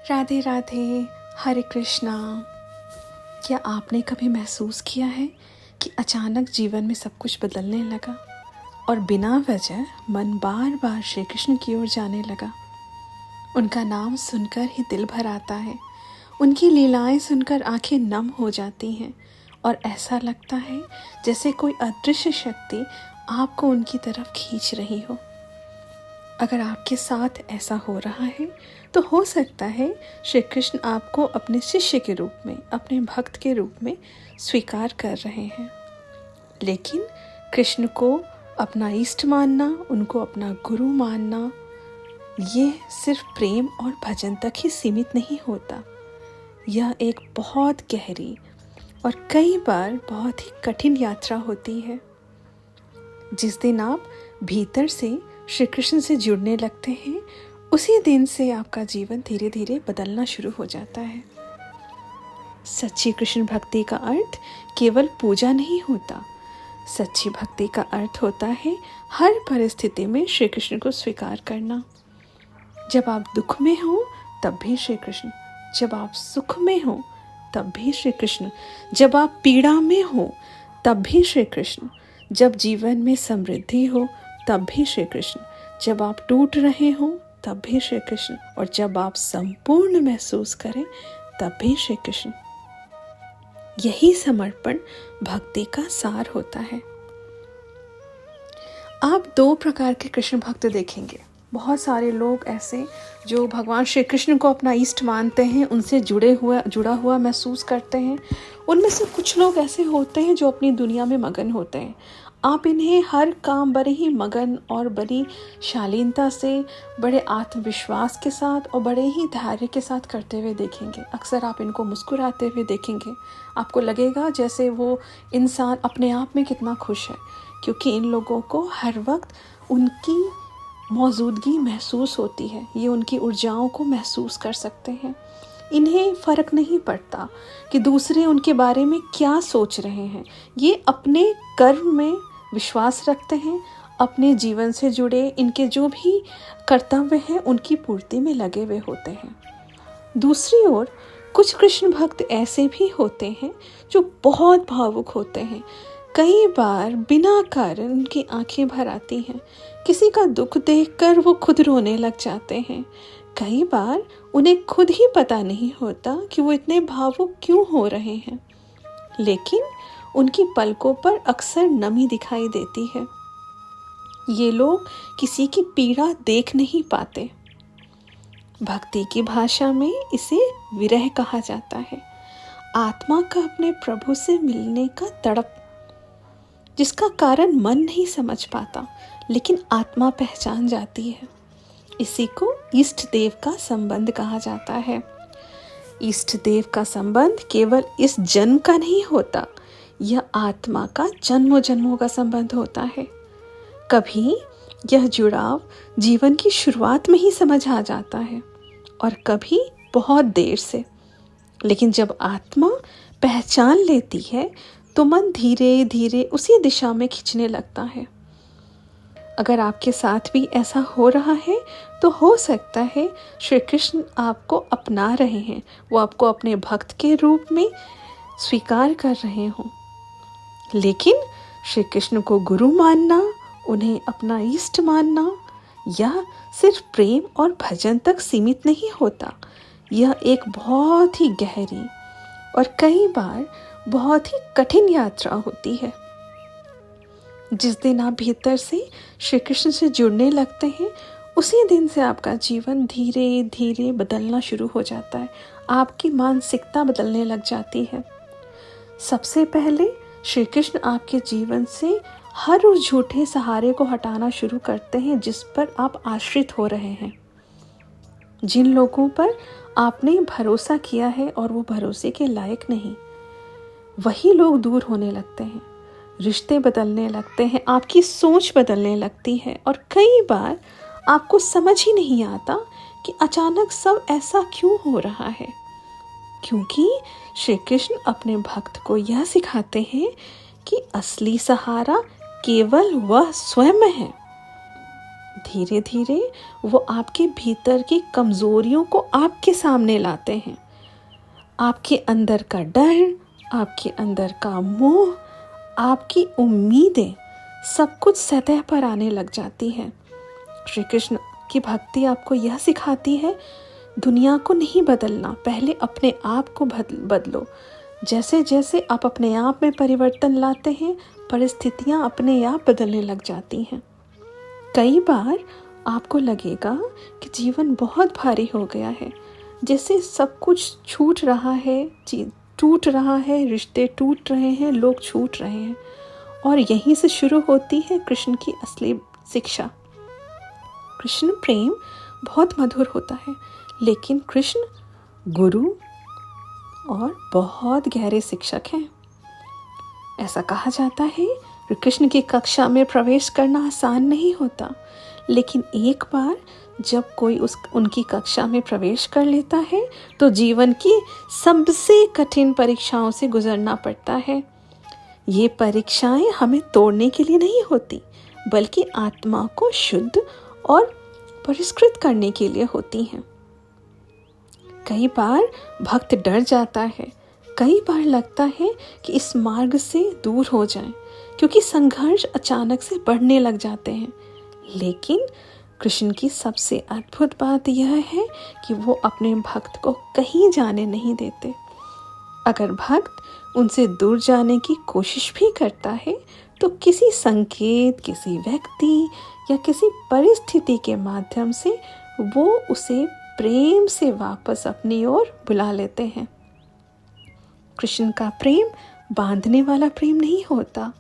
राधे राधे, हरे कृष्णा। क्या आपने कभी महसूस किया है कि अचानक जीवन में सब कुछ बदलने लगा और बिना वजह मन बार बार श्री कृष्ण की ओर जाने लगा। उनका नाम सुनकर ही दिल भर आता है, उनकी लीलाएं सुनकर आंखें नम हो जाती हैं और ऐसा लगता है जैसे कोई अदृश्य शक्ति आपको उनकी तरफ खींच रही हो। अगर आपके साथ ऐसा हो रहा है तो हो सकता है श्री कृष्ण आपको अपने शिष्य के रूप में, अपने भक्त के रूप में स्वीकार कर रहे हैं। लेकिन कृष्ण को अपना इष्ट मानना, उनको अपना गुरु मानना, ये सिर्फ प्रेम और भजन तक ही सीमित नहीं होता। यह एक बहुत गहरी और कई बार बहुत ही कठिन यात्रा होती है। जिस दिन आप भीतर से श्री कृष्ण से जुड़ने लगते हैं, उसी दिन से आपका जीवन धीरे धीरे बदलना शुरू हो जाता है। सच्ची कृष्ण भक्ति का अर्थ केवल पूजा नहीं होता। सच्ची भक्ति का अर्थ होता है हर परिस्थिति में श्री कृष्ण को स्वीकार करना। जब आप दुख में हो तब भी श्री कृष्ण, जब आप सुख में हो तब भी श्री कृष्ण, जब आप पीड़ा में हो तब भी श्री कृष्ण, जब जीवन में समृद्धि हो तब भी श्री कृष्ण, जब आप टूट रहे हो तब भी श्री कृष्ण, और जब आप संपूर्ण महसूस करें तब भी श्री कृष्ण। यही समर्पण भक्ति का सार होता है। आप दो प्रकार के कृष्ण भक्त देखेंगे। बहुत सारे लोग ऐसे जो भगवान श्री कृष्ण को अपना इष्ट मानते हैं, उनसे जुड़ा हुआ महसूस करते हैं। उनमें से कुछ लोग ऐसे होते हैं जो अपनी दुनिया में मगन होते हैं। आप इन्हें हर काम बड़े ही मगन और बड़ी शालीनता से, बड़े आत्मविश्वास के साथ और बड़े ही धैर्य के साथ करते हुए देखेंगे। अक्सर आप इनको मुस्कुराते हुए देखेंगे। आपको लगेगा जैसे वो इंसान अपने आप में कितना खुश है, क्योंकि इन लोगों को हर वक्त उनकी मौजूदगी महसूस होती है। ये उनकी ऊर्जाओं को महसूस कर सकते हैं। इन्हें फ़र्क नहीं पड़ता कि दूसरे उनके बारे में क्या सोच रहे हैं। ये अपने कर्म में विश्वास रखते हैं, अपने जीवन से जुड़े इनके जो भी कर्तव्य हैं उनकी पूर्ति में लगे हुए होते हैं। दूसरी ओर कुछ कृष्ण भक्त ऐसे भी होते हैं जो बहुत भावुक होते हैं। कई बार बिना कारण उनकी आंखें भर आती हैं। किसी का दुख देखकर वो खुद रोने लग जाते हैं। कई बार उन्हें खुद ही पता नहीं होता कि वो इतने भावुक क्यों हो रहे हैं, लेकिन उनकी पलकों पर अक्सर नमी दिखाई देती है। ये लोग किसी की पीड़ा देख नहीं पाते। भक्ति की भाषा में इसे विरह कहा जाता है। आत्मा का अपने प्रभु से मिलने का तड़प, जिसका कारण मन नहीं समझ पाता, लेकिन आत्मा पहचान जाती है। इसी को इष्ट देव का संबंध कहा जाता है। इष्ट देव का संबंध केवल इस जन्म का नहीं होता, यह आत्मा का जन्मों जन्मों का संबंध होता है। कभी यह जुड़ाव जीवन की शुरुआत में ही समझ आ जाता है और कभी बहुत देर से, लेकिन जब आत्मा पहचान लेती है तो मन धीरे धीरे उसी दिशा में खींचने लगता है। अगर आपके साथ भी ऐसा हो रहा है तो हो सकता है श्री कृष्ण आपको अपना रहे हैं, वो आपको अपने भक्त के रूप में स्वीकार कर रहे हों। लेकिन श्री कृष्ण को गुरु मानना, उन्हें अपना इष्ट मानना, यह सिर्फ प्रेम और भजन तक सीमित नहीं होता। यह एक बहुत ही गहरी और कई बार बहुत ही कठिन यात्रा होती है। जिस दिन आप भीतर से श्री कृष्ण से जुड़ने लगते हैं, उसी दिन से आपका जीवन धीरे धीरे बदलना शुरू हो जाता है। आपकी मानसिकता बदलने लग जाती है। सबसे पहले श्री कृष्ण आपके जीवन से हर उस झूठे सहारे को हटाना शुरू करते हैं जिस पर आप आश्रित हो रहे हैं। जिन लोगों पर आपने भरोसा किया है और वो भरोसे के लायक नहीं, वही लोग दूर होने लगते हैं। रिश्ते बदलने लगते हैं, आपकी सोच बदलने लगती है और कई बार आपको समझ ही नहीं आता कि अचानक सब ऐसा क्यों हो रहा है। क्योंकि श्री कृष्ण अपने भक्त को यह सिखाते हैं कि असली सहारा केवल वह स्वयं है। धीरे धीरे वो आपके भीतर की कमज़ोरियों को आपके सामने लाते हैं। आपके अंदर का डर, आपके अंदर का मोह, आपकी उम्मीदें, सब कुछ सतह पर आने लग जाती है। श्री कृष्ण की भक्ति आपको यह सिखाती है, दुनिया को नहीं बदलना, पहले अपने आप को बदलो। जैसे जैसे आप अपने आप में परिवर्तन लाते हैं, परिस्थितियाँ अपने आप बदलने लग जाती हैं। कई बार आपको लगेगा कि जीवन बहुत भारी हो गया है, जैसे सब कुछ छूट रहा है, टूट रहा है, रिश्ते टूट रहे हैं, लोग छूट रहे हैं। और यहीं से शुरू होती है कृष्ण की असली शिक्षा। कृष्ण प्रेम बहुत मधुर होता है, लेकिन कृष्ण गुरु और बहुत गहरे शिक्षक हैं। ऐसा कहा जाता है कि कृष्ण की कक्षा में प्रवेश करना आसान नहीं होता, लेकिन एक बार जब कोई उनकी कक्षा में प्रवेश कर लेता है तो जीवन की सबसे कठिन परीक्षाओं से गुजरना पड़ता है। ये परीक्षाएं हमें तोड़ने के लिए नहीं होती, बल्कि आत्मा को शुद्ध और परिष्कृत करने के लिए होती हैं। कई बार भक्त डर जाता है, कई बार लगता है कि इस मार्ग से दूर हो जाएं, क्योंकि संघर्ष अचानक से बढ़ने लग जाते हैं। लेकिन कृष्ण की सबसे अद्भुत बात यह है कि वो अपने भक्त को कहीं जाने नहीं देते। अगर भक्त उनसे दूर जाने की कोशिश भी करता है तो किसी संकेत, किसी व्यक्ति या किसी परिस्थिति के माध्यम से वो उसे प्रेम से वापस अपनी ओर बुला लेते हैं। कृष्ण का प्रेम बांधने वाला प्रेम नहीं होता,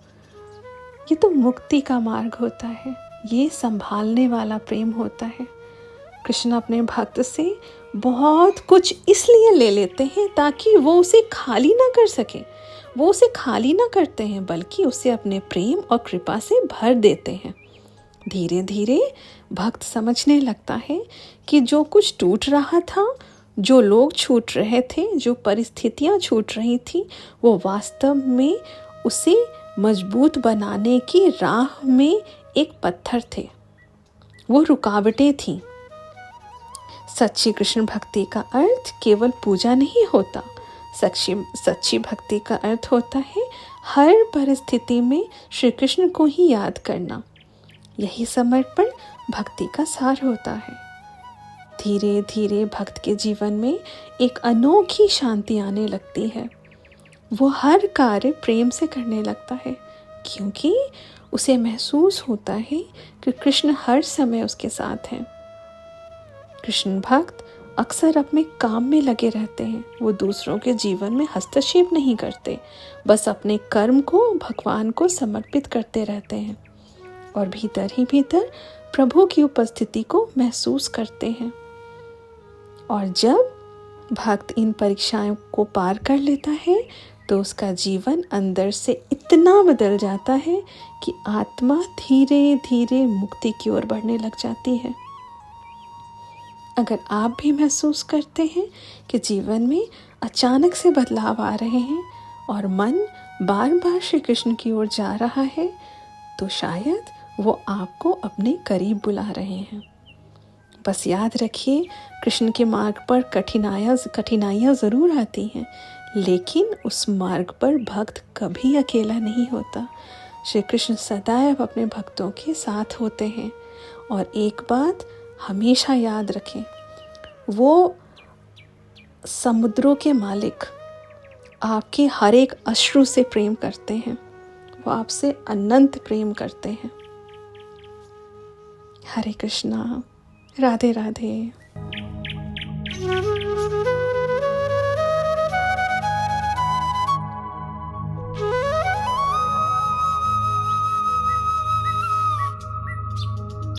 ये तो मुक्ति का मार्ग होता है, ये संभालने वाला प्रेम होता है। कृष्ण अपने भक्त से बहुत कुछ इसलिए ले लेते हैं ताकि वो उसे खाली ना कर सके। वो उसे खाली ना करते हैं, बल्कि उसे अपने प्रेम और कृपा से भर देते हैं। धीरे धीरे भक्त समझने लगता है कि जो कुछ टूट रहा था, जो लोग छूट रहे थे, जो परिस्थितियाँ छूट रही थी, वो वास्तव में उसे मजबूत बनाने की राह में एक पत्थर थे, वो रुकावटें थीं। सच्ची कृष्ण भक्ति का अर्थ केवल पूजा नहीं होता। सच्ची भक्ति का अर्थ होता है हर परिस्थिति में श्री कृष्ण को ही याद करना। यही समर्पण भक्ति का सार होता है। धीरे धीरे भक्त के जीवन में एक अनोखी शांति आने लगती है। वो हर कार्य प्रेम से करने लगता है, क्योंकि उसे महसूस होता है कि कृष्ण हर समय उसके साथ हैं। कृष्ण भक्त अक्सर अपने काम में लगे रहते हैं। वो दूसरों के जीवन में हस्तक्षेप नहीं करते, बस अपने कर्म को भगवान को समर्पित करते रहते हैं और भीतर ही भीतर प्रभु की उपस्थिति को महसूस करते हैं। और जब भक्त इन परीक्षाओं को पार कर लेता है तो उसका जीवन अंदर से इतना बदल जाता है कि आत्मा धीरे धीरे मुक्ति की ओर बढ़ने लग जाती है। अगर आप भी महसूस करते हैं कि जीवन में अचानक से बदलाव आ रहे हैं और मन बार बार श्री कृष्ण की ओर जा रहा है, तो शायद वो आपको अपने करीब बुला रहे हैं। बस याद रखिए, कृष्ण के मार्ग पर कठिनाइयाँ ज़रूर आती हैं, लेकिन उस मार्ग पर भक्त कभी अकेला नहीं होता। श्री कृष्ण सदैव अपने भक्तों के साथ होते हैं। और एक बात हमेशा याद रखें, वो समुद्रों के मालिक आपके हर एक अश्रु से प्रेम करते हैं। वो आपसे अनंत प्रेम करते हैं। हरे कृष्णा, राधे राधे।